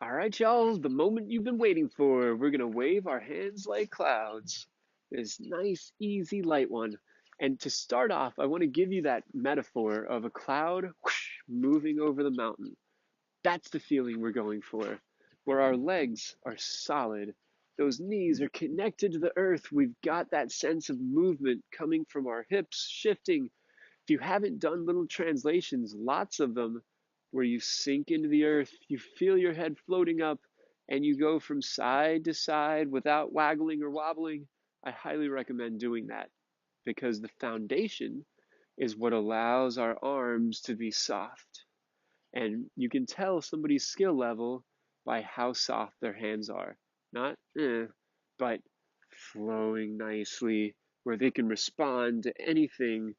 All right, y'all, the moment you've been waiting for. We're going to wave our hands like clouds. This nice, easy, light one. And to start off, I want to give you that metaphor of a cloud whoosh, moving over the mountain. That's the feeling we're going for, where our legs are solid. Those knees are connected to the earth. We've got that sense of movement coming from our hips, shifting. If you haven't done little translations, lots of them, where you sink into the earth, you feel your head floating up, and you go from side to side without waggling or wobbling, I highly recommend doing that because the foundation is what allows our arms to be soft. And you can tell somebody's skill level by how soft their hands are. Not but flowing nicely, where they can respond to anything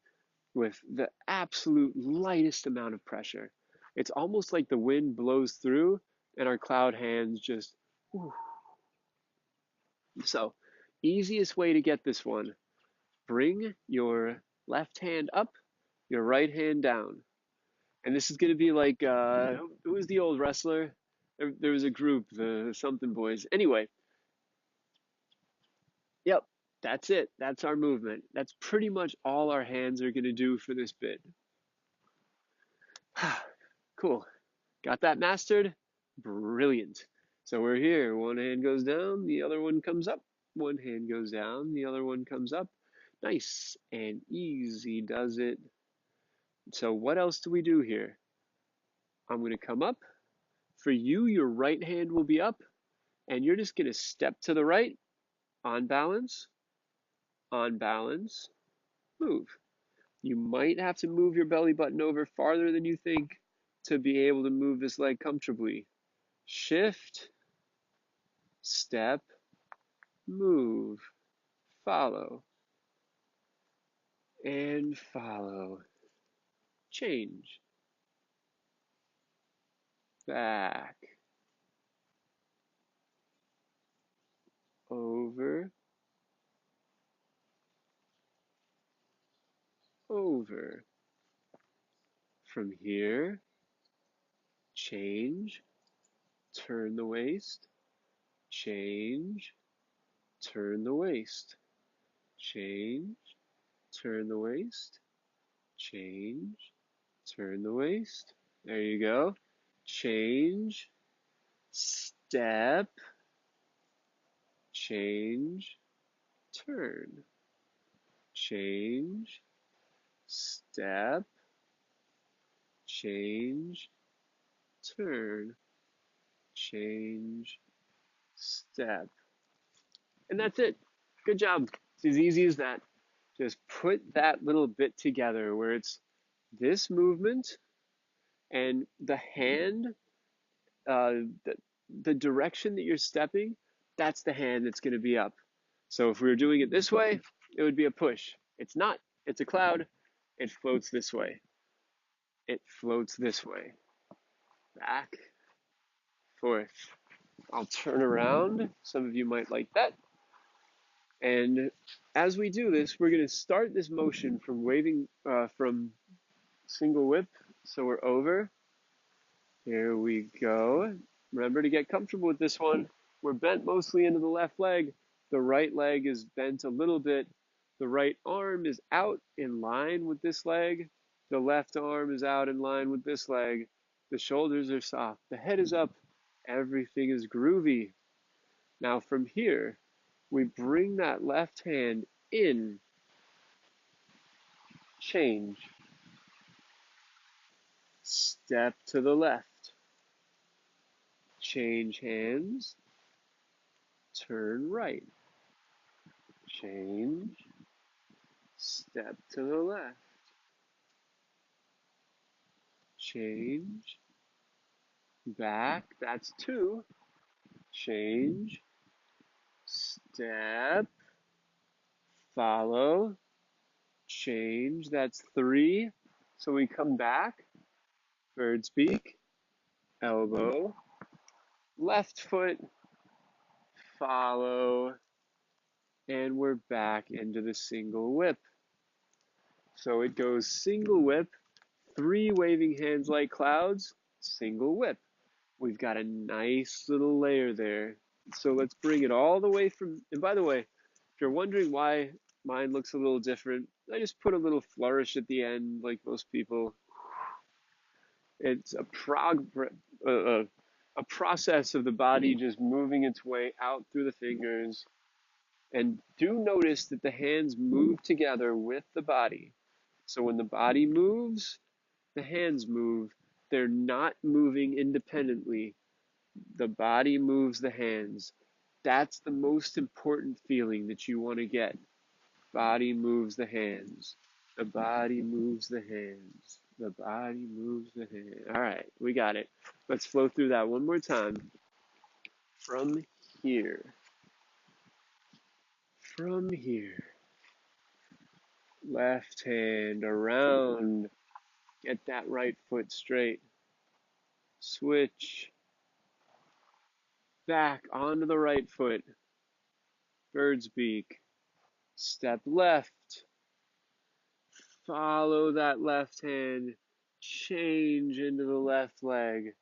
with the absolute lightest amount of pressure. It's almost like the wind blows through and our cloud hands just, whew. So, easiest way to get this one, bring your left hand up, your right hand down. And this is going to be like, who was the old wrestler? There was a group, the something boys. Anyway, yep, that's it. That's our movement. That's pretty much all our hands are going to do for this bit. Cool. Got that mastered? Brilliant. So we're here. One hand goes down, the other one comes up. One hand goes down, the other one comes up. Nice and easy does it. So what else do we do here? I'm going to come up. For you, your right hand will be up, and you're just going to step to the right, on balance, move. You might have to move your belly button over farther than you think to be able to move this leg comfortably. Shift, step, move, follow, and follow. Change, back, over, over. From here, change, turn the waist, change, turn the waist, change, turn the waist, change, turn the waist. There you go. Change, step, change, turn, change, step, change, turn, change, step. And that's it. Good job. It's as easy as that. Just put that little bit together where it's this movement and the hand, the direction that you're stepping, that's the hand that's going to be up. So if we were doing it this way, it would be a push. It's not. It's a cloud. It floats this way. It floats this way. Back, forth. I'll turn around. Some of you might like that. And as we do this, we're going to start this motion from waving from single whip. So we're over. Here we go. Remember to get comfortable with this one. We're bent mostly into the left leg. The right leg is bent a little bit. The right arm is out in line with this leg. The left arm is out in line with this leg. The shoulders are soft. The head is up. Everything is groovy. Now from here, we bring that left hand in, change, step to the left, change hands, turn right, change, step to the left, change, back, that's two, change, step, follow, change, that's three. So we come back, bird's beak, elbow, left foot, follow, and we're back into the single whip. So it goes single whip, three waving hands like clouds, single whip. We've got a nice little layer there. So let's bring it all the way from, and by the way, if you're wondering why mine looks a little different, I just put a little flourish at the end like most people. It's a process of the body just moving its way out through the fingers. And do notice that the hands move together with the body. So when the body moves, the hands move. They're not moving independently. The body moves the hands. That's the most important feeling that you want to get. Body moves the hands. The body moves the hands. The body moves the hands. All right, we got it. Let's flow through that one more time. From here. From here. Left hand around. Get that right foot straight. Switch. Back onto the right foot. Bird's beak. Step left. Follow that left hand. Change into the left leg.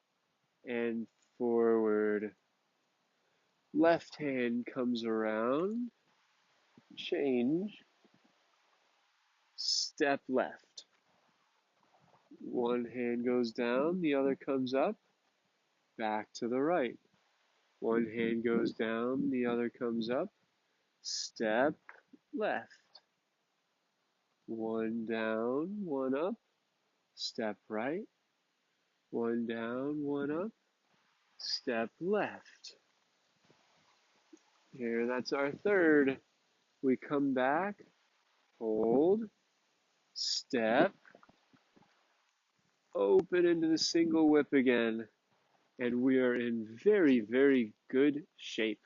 And forward. Left hand comes around. Change. Step left. One hand goes down, the other comes up. Back to the right. One hand goes down, the other comes up. Step left. One down, one up. Step right. One down, one up. Step left. Here, that's our third. We come back, hold, step, open into the single whip again. And we are in very, very good shape.